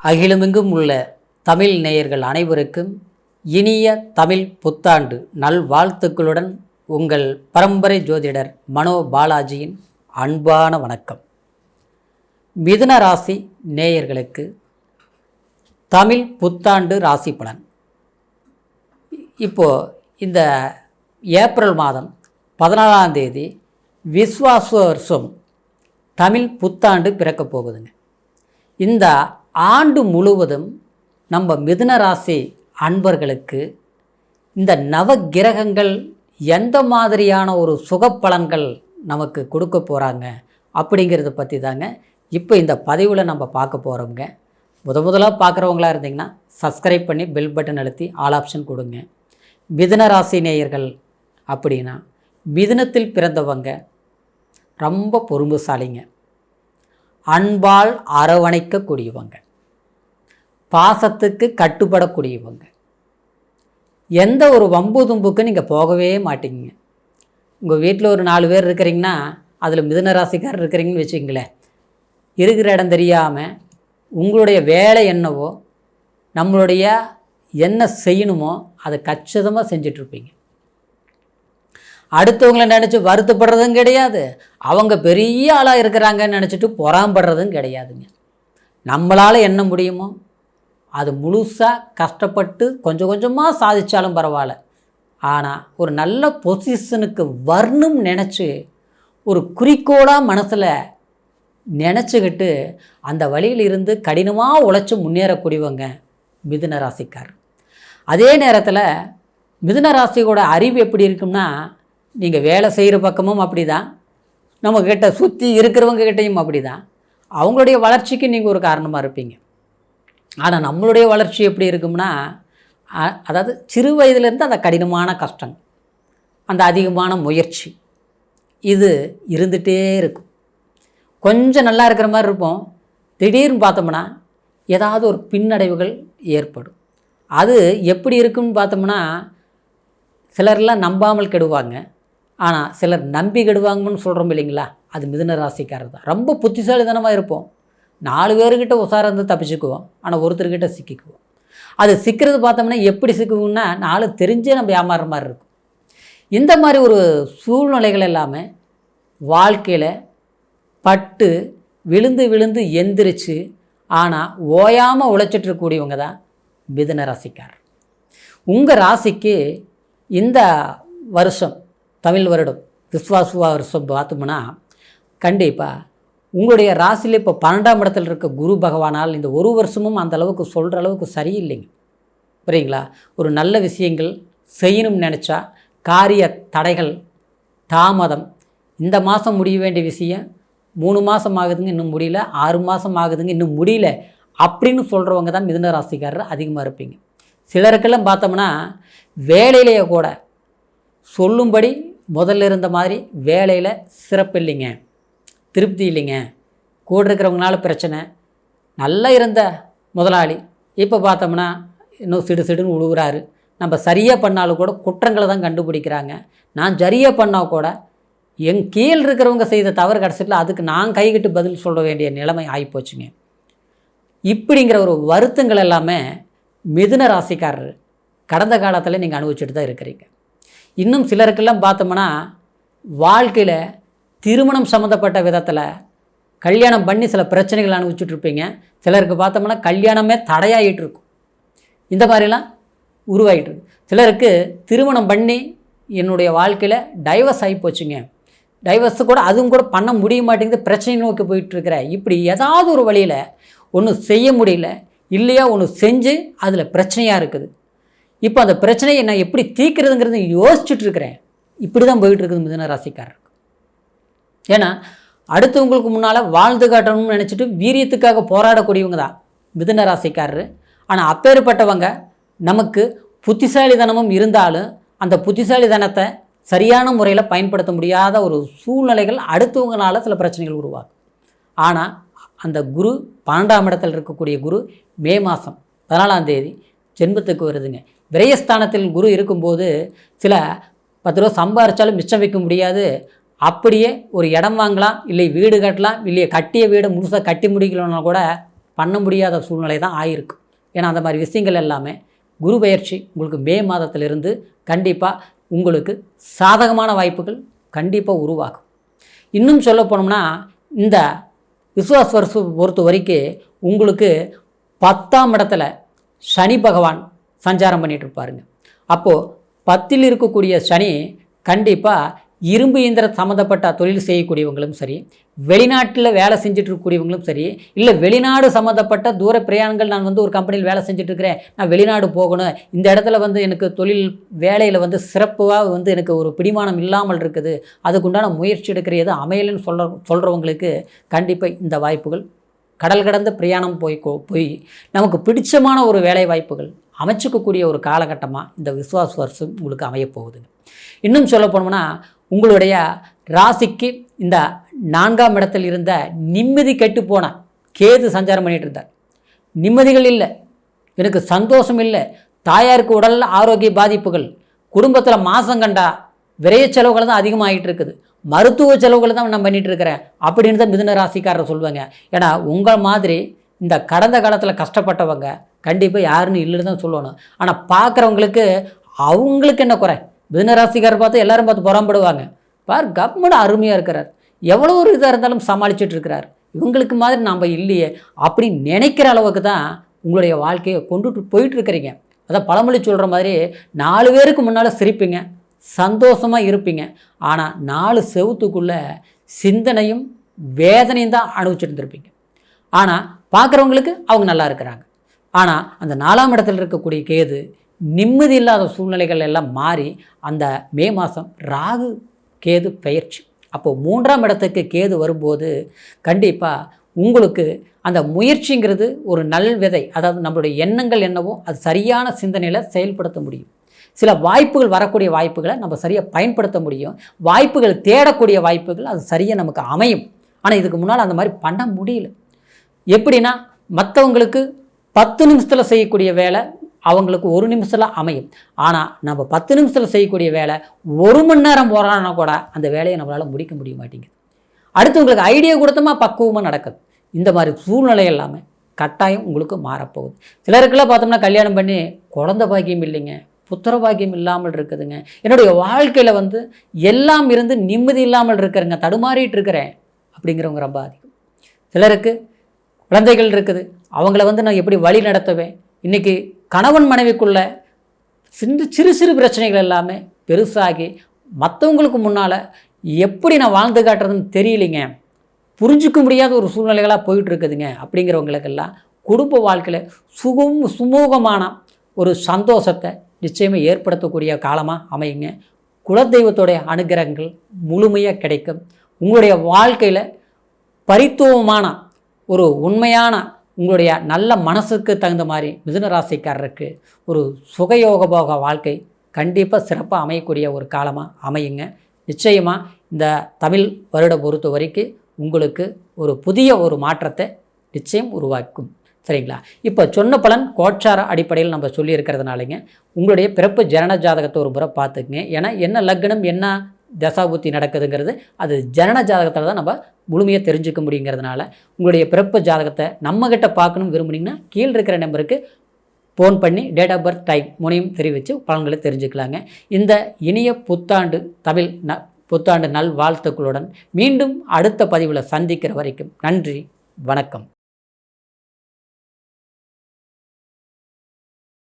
அகிலமெங்கும் உள்ள தமிழ் நேயர்கள் அனைவருக்கும் இனிய தமிழ் புத்தாண்டு நல்வாழ்த்துக்களுடன் உங்கள் பரம்பரை ஜோதிடர் மனோ பாலாஜியின் அன்பான வணக்கம். மிதுன ராசி நேயர்களுக்கு தமிழ் புத்தாண்டு ராசி பலன். இப்போது இந்த ஏப்ரல் மாதம் 14ஆம் தேதி விஸ்வாச வருஷம் தமிழ் புத்தாண்டு பிறக்கப் போகுதுங்க. இந்த ஆண்டு முழுவதும் நம்ம மிதுன ராசி அன்பர்களுக்கு இந்த நவகிரகங்கள் எந்த மாதிரியான ஒரு சுகப்பலன்கள் நமக்கு கொடுக்க போகிறாங்க அப்படிங்கிறத பற்றி தாங்க இப்போ இந்த பதிவில் நம்ம பார்க்க போகிறோங்க. முதலாக பார்க்குறவங்களா இருந்தீங்கன்னா சப்ஸ்கிரைப் பண்ணி பெல் பட்டன் அழுத்தி ஆல் ஆப்ஷன் கொடுங்க. மிதுன ராசி நேயர்கள் அப்படின்னா மிதுனத்தில் பிறந்தவங்க ரொம்ப பொறுமைசாலிங்க, அன்பால் அரவணைக்கக்கூடியவங்க, பாசத்துக்கு கட்டுப்படக்கூடியவங்க. எந்த ஒரு வம்பு தும்புக்கு நீங்கள் போகவே மாட்டீங்க. உங்கள் வீட்டில் ஒரு 4 பேர் இருக்கிறீங்கன்னா அதில் மிதுன ராசிக்காரர் இருக்கிறீங்கன்னு வச்சுங்களேன், இருக்கிற இடம் தெரியாமல் உங்களுடைய வேலை என்னவோ நம்மளுடைய என்ன செய்யணுமோ அதை கச்சிதமாக செஞ்சிட்ருப்பீங்க. அடுத்தவங்களை நினச்சி வருத்தப்படுறதும் கிடையாது, அவங்க பெரிய ஆளாக இருக்கிறாங்கன்னு நினச்சிட்டு பொறாம்படுறதும் கிடையாதுங்க. நம்மளால் என்ன முடியுமோ அது முழுசாக கஷ்டப்பட்டு கொஞ்சம் கொஞ்சமாக சாதித்தாலும் பரவாயில்ல, ஆனால் ஒரு நல்ல பொசிஷனுக்கு வரணும் நினச்சி ஒரு குறிக்கோளாக மனசில் நினச்சிக்கிட்டு அந்த வழியில் இருந்து கடினமாக உழைச்சி முன்னேறக்கூடியவங்க மிதுன ராசிக்காரர். அதே நேரத்தில் மிதுன ராசியோட அறிவு எப்படி இருக்கும்னா, நீங்கள் வேலை செய்கிற பக்கமும் அப்படி தான், நம்மக்கிட்ட சுற்றி இருக்கிறவங்க கிட்டையும் அப்படி தான். அவங்களுடைய வளர்ச்சிக்கு நீங்கள் ஒரு காரணமாக இருப்பீங்க. ஆனால் நம்மளுடைய வளர்ச்சி எப்படி இருக்கும்னா, அதாவது சிறு வயதிலேருந்து அந்த கடினமான கஷ்டம், அந்த அதிகமான முயற்சி இது இருந்துகிட்டே இருக்கும். கொஞ்சம் நல்லா இருக்கிற மாதிரி இருப்போம், திடீர்னு பார்த்தோம்னா ஏதாவது ஒரு பின்னடைவுகள் ஏற்படும். அது எப்படி இருக்குன்னு பார்த்தோம்னா, சிலர்லாம் நம்பாமல் கெடுவாங்க, ஆனால் சிலர் நம்பி கெடுவாங்கன்னு சொல்கிறோம் இல்லைங்களா, அது மிதுன ராசிக்காரர் தான். ரொம்ப புத்திசாலித்தனமாக இருப்போம், 4 பேர்கிட்ட உசாரம் இருந்து தப்பிச்சுக்குவோம், ஆனால் ஒருத்தர்கிட்ட சிக்கிக்குவோம். அது சிக்கிறது பார்த்தோம்னா எப்படி சிக்குவோம்னா 4 தெரிஞ்சே நம்ம ஏமாறுற மாதிரி இருக்கும். இந்த மாதிரி ஒரு சூழ்நிலைகள் எல்லாமே வாழ்க்கையில் பட்டு விழுந்து விழுந்து எந்திரிச்சு ஆனால் ஓயாமல் உழைச்சிட்ருக்கக்கூடியவங்க தான் மிதுன ராசிக்காரர். உங்கள் ராசிக்கு இந்த வருஷம் தமிழ் வருடம் விஸ்வாச வருஷம் பார்த்தோம்னா கண்டிப்பாக உங்களுடைய ராசியில் இப்போ 12ஆம் இடத்துல இருக்க குரு பகவானால் இந்த ஒரு வருஷமும் அந்த அளவுக்கு சொல்கிற அளவுக்கு சரியில்லைங்க. புரியுங்களா? ஒரு நல்ல விஷயங்கள் செய்யணும்னு நினச்சா காரிய தடைகள், தாமதம், இந்த மாதம் முடிய வேண்டிய விஷயம் 3 மாதம் ஆகுதுங்க இன்னும் முடியல, 6 மாதம் ஆகுதுங்க இன்னும் முடியல அப்படின்னு சொல்கிறவங்க தான் மிதுன ராசிக்காரர் அதிகமாக இருப்பீங்க. சிலருக்கெல்லாம் பார்த்தோம்னா வேலையிலேயே கூட சொல்லும்படி முதல்ல இருந்த மாதிரி வேலையில் சிறப்பு இல்லைங்க, திருப்தி இல்லைங்க, கூட இருக்கிறவங்களால பிரச்சனை. நல்லா இருந்த முதலாளி இப்போ பார்த்தோம்னா இன்னும் சிடுன்னு உழுவுறாரு. நம்ம சரியாக பண்ணாலும் கூட குற்றங்களை தான் கண்டுபிடிக்கிறாங்க. நான் சரியாக பண்ணால் கூட என் கீழ் இருக்கிறவங்க செய்த தவறு கடைசியில் அதுக்கு நான் கைகிட்டு பதில் சொல்ல வேண்டிய நிலைமை ஆகிப்போச்சுங்க. இப்படிங்கிற ஒரு வருத்தங்கள் எல்லாமே மிதுன ராசிக்காரர் கடந்த காலத்தில் நீங்கள் அனுபவிச்சுட்டு தான் இருக்கிறீங்க. இன்னும் சிலருக்கெல்லாம் பார்த்தோம்னா வாழ்க்கையில் திருமணம் சம்மந்தப்பட்ட விதத்தில் கல்யாணம் பண்ணி சில பிரச்சனைகள் அனுபவிச்சுட்ருப்பீங்க. சிலருக்கு பார்த்தோம்னா கல்யாணமே தடையாகிட்டு இருக்கும். இந்த மாதிரிலாம் உருவாகிட்டு இருக்கு. சிலருக்கு திருமணம் பண்ணி என்னுடைய வாழ்க்கையில் டைவர்ஸ் ஆகி போச்சுங்க, டைவர்ஸு கூட அதுவும் கூட பண்ண முடிய மாட்டேங்குது, பிரச்சனை நோக்கி போயிட்டுருக்கிற. இப்படி ஏதாவது ஒரு வழியில் ஒன்று செய்ய முடியல, இல்லையா ஒன்று செஞ்சு அதில் பிரச்சனையாக இருக்குது. இப்போ அந்த பிரச்சனையை நான் எப்படி தீர்க்கிறதுங்கிறது யோசிச்சுட்ருக்கிறேன். இப்படி தான் போயிட்டுருக்குது மிதுன ராசிக்காரருக்கு. ஏன்னா அடுத்தவங்களுக்கு முன்னால் வாழ்ந்து காட்டணும்னு நினச்சிட்டு வீரியத்துக்காக போராடக்கூடியவங்க தான் மிதுன ராசிக்காரரு. ஆனால் அப்பேற்பட்டவங்க நமக்கு புத்திசாலித்தனமும் இருந்தாலும் அந்த புத்திசாலித்தனத்தை சரியான முறையில் பயன்படுத்த முடியாத ஒரு சூழ்நிலைகள் அடுத்தவங்களால சில பிரச்சனைகள் உருவாகும். ஆனால் அந்த குரு 12ஆம் இடத்தில் இருக்கக்கூடிய குரு மே மாதம் 14ஆம் தேதி ஜென்மத்துக்கு வருதுங்க. விரயஸ்தானத்தில் குரு இருக்கும்போது சில 10 ரூபா சம்பாரித்தாலும் மிச்சம் வைக்க முடியாது. அப்படியே ஒரு இடம் வாங்கலாம், இல்லை வீடு கட்டலாம், இல்லையே கட்டிய வீடை முழுசாக கட்டி முடிக்கலன்னா கூட பண்ண முடியாத சூழ்நிலை தான் ஆயிருக்கு. ஏன்னா அந்த மாதிரி விஷயங்கள் எல்லாமே குரு பெயர்ச்சி உங்களுக்கு மே மாதத்திலிருந்து கண்டிப்பாக உங்களுக்கு சாதகமான வாய்ப்புகள் கண்டிப்பாக உருவாகும். இன்னும் சொல்ல போனோம்னா இந்த விசுவாச வருஷம் பொறுத்த வரைக்கும் உங்களுக்கு 10ஆம் இடத்துல சனி பகவான் சஞ்சாரம் பண்ணிகிட்டு இருப்பாருங்க. அப்போது 10ல் இருக்கக்கூடிய சனி கண்டிப்பாக இரும்பு இயந்திர சம்மந்தப்பட்ட தொழில் செய்யக்கூடியவங்களும் சரி, வெளிநாட்டில் வேலை செஞ்சுட்டு இருக்கக்கூடியவங்களும் சரி, இல்லை வெளிநாடு சம்மந்தப்பட்ட தூர பிரயாணங்கள், நான் ஒரு கம்பெனியில் வேலை செஞ்சுட்ருக்கிறேன், நான் வெளிநாடு போகணும், இந்த இடத்துல எனக்கு தொழில் வேலையில் சிறப்பாக எனக்கு ஒரு பிடிமானம் இல்லாமல் இருக்குது, அதுக்குண்டான முயற்சி எடுக்கிறது அமையலன்னு சொல்கிறவங்களுக்கு கண்டிப்பாக இந்த வாய்ப்புகள் கடல் கடந்த பிரயாணம் போய் நமக்கு பிடிச்சமான ஒரு வேலை வாய்ப்புகள் அமைச்சிக்கக்கூடிய ஒரு காலகட்டமாக இந்த விசுவாச வருஷம் உங்களுக்கு அமையப்போகுதுங்க. இன்னும் சொல்ல போனோம்னா உங்களுடைய ராசிக்கு இந்த 4ஆம் இடத்தில் இருந்த நிம்மதி கெட்டு போன கேது சஞ்சாரம் பண்ணிகிட்டு இருந்தார். நிம்மதிகள் இல்லை, எனக்கு சந்தோஷம் இல்லை, தாயாருக்கு உடல் ஆரோக்கிய பாதிப்புகள், குடும்பத்தில் மாதம் கண்டா விரைய செலவுகள் தான் அதிகமாகிட்டு இருக்குது, மருத்துவ செலவுகள் தான் நான் பண்ணிகிட்டு இருக்கிறேன் அப்படின்னு தான் மிதுன ராசிக்காரர் சொல்லுவாங்க. ஏன்னா உங்கள் மாதிரி இந்த கடந்த காலத்தில் கஷ்டப்பட்டவங்க கண்டிப்பாக யாருன்னு இல்லைன்னு தான் சொல்லணும். ஆனால் பார்க்குறவங்களுக்கு அவங்களுக்கு என்ன குறை, மிதுன ராசிக்காரர் பார்த்து எல்லாரும் பார்த்து புறம்படுவாங்க, பார் கவர்மெண்ட் அருமையாக இருக்கிறார், எவ்வளோ ஒரு இதாக இருந்தாலும் சமாளிச்சுட்டு இருக்கிறார், இவங்களுக்கு மாதிரி நாம் இல்லையே அப்படின்னு நினைக்கிற அளவுக்கு தான் உங்களுடைய வாழ்க்கையை கொண்டுட்டு போயிட்டுருக்கிறீங்க. அதான் பழமொழி சொல்கிற மாதிரி 4 பேருக்கு முன்னால் சிரிப்பீங்க, சந்தோஷமாக இருப்பீங்க, ஆனால் 4 செவுத்துக்குள்ளே சிந்தனையும் வேதனையும் தான் அனுபவிச்சுட்டு இருந்திருப்பீங்க. ஆனால் பார்க்குறவங்களுக்கு அவங்க நல்லா இருக்கிறாங்க. ஆனால் அந்த 4ஆம் இடத்துல இருக்கக்கூடிய கேது நிம்மதி இல்லாத சூழ்நிலைகள் எல்லாம் மாறி அந்த மே மாதம் ராகு கேது பெயர்ச்சி. அப்போது 3ஆம் இடத்துக்கு கேது வரும்போது கண்டிப்பாக உங்களுக்கு அந்த முயற்சிங்கிறது ஒரு நல் விதை, அதாவது நம்மளுடைய எண்ணங்கள் என்னவோ அது சரியான சிந்தனையில் செயல்படுத்த முடியும். சில வாய்ப்புகள் வரக்கூடிய வாய்ப்புகளை நம்ம சரியாக பயன்படுத்த முடியும், வாய்ப்புகள் தேடக்கூடிய வாய்ப்புகள் அது சரியாக நமக்கு அமையும். ஆனால் இதுக்கு முன்னால் அந்த மாதிரி பண்ண முடியல. எப்படின்னா மற்றவங்களுக்கு 10 நிமிஷத்தில் செய்யக்கூடிய வேலை அவங்களுக்கு 1 நிமிஷத்தில் அமையும். ஆனால் நம்ம 10 நிமிஷத்தில் செய்யக்கூடிய வேலை 1 மணி நேரம் போகிறான்னா கூட அந்த வேலையை நம்மளால் முடிக்க முடிய மாட்டேங்குது. அடுத்தவங்களுக்கு ஐடியா கொடுத்தமா பக்குவமாக நடக்குது. இந்த மாதிரி சூழ்நிலை எல்லாமே கட்டாயம் உங்களுக்கு மாறப்போகுது. சிலருக்கெல்லாம் பார்த்தோம்னா கல்யாணம் பண்ணி குழந்தை பாக்கியம் இல்லைங்க, புத்திர பாக்கியம் இல்லாமல் இருக்குதுங்க, என்னுடைய வாழ்க்கையில் எல்லாம் இருந்து நிம்மதி இல்லாமல் இருக்கிறேங்க, தடுமாறிட்டு இருக்கிறேன் அப்படிங்கிறவங்க ரொம்ப அதிகம். சிலருக்கு குழந்தைகள் இருக்குது, அவங்கள நான் எப்படி வழி நடத்துவேன், இன்றைக்கி கணவன் மனைவிக்குள்ள சிறு சிறு பிரச்சனைகள் எல்லாமே பெருசாகி மற்றவங்களுக்கு முன்னால் எப்படி நான் வாழ்ந்து காட்டுறதுன்னு தெரியலைங்க, புரிஞ்சிக்க முடியாத ஒரு சூழ்நிலைகளாக போயிட்டுருக்குதுங்க அப்படிங்கிறவங்களுக்கெல்லாம் குடும்ப வாழ்க்கையில் சுமூகமான ஒரு சந்தோஷத்தை நிச்சயமாக ஏற்படுத்தக்கூடிய காலமாக அமையுங்க. குலதெய்வத்தோடைய அனுகிரகங்கள் முழுமையாக கிடைக்கும். உங்களுடைய வாழ்க்கையில் பரித்துவமான ஒரு உண்மையான உங்களுடைய நல்ல மனசுக்கு தகுந்த மாதிரி மிதுன ராசிக்காரருக்கு ஒரு சுகயோகபோக வாழ்க்கை கண்டிப்பாக சிறப்பாக அமையக்கூடிய ஒரு காலமாக அமையுங்க. நிச்சயமாக இந்த தமிழ் வருடம் பொறுத்த வரைக்கும் உங்களுக்கு ஒரு புதிய ஒரு மாற்றத்தை நிச்சயம் உருவாக்கும். சரிங்களா? இப்போ சொன்ன பலன் கோட்சார அடிப்படையில் நம்ம சொல்லியிருக்கிறதுனாலங்க உங்களுடைய பிறப்பு ஜனன ஜாதகத்தை ஒரு முறை பார்த்துக்குங்க. ஏன்னா என்ன லக்னம் என்ன தசாபுத்தி நடக்குதுங்கிறது அது ஜனன ஜாதகத்தில் தான் நம்ம முழுமையாக தெரிஞ்சுக்க முடியுங்கிறதுனால உங்களுடைய பிறப்பு ஜாதகத்தை நம்மக்கிட்ட பார்க்கணும்னு விரும்புனீங்கன்னா கீழே இருக்கிற நம்பருக்கு ஃபோன் பண்ணி டேட் ஆஃப் பர்த் டைம் முனையும் தெரிவித்து பலன்களை தெரிஞ்சுக்கலாங்க. இந்த இனிய புத்தாண்டு தமிழ் புத்தாண்டு நல் வாழ்த்துக்களுடன் மீண்டும் அடுத்த பதிவில் சந்திக்கிற வரைக்கும் நன்றி, வணக்கம்.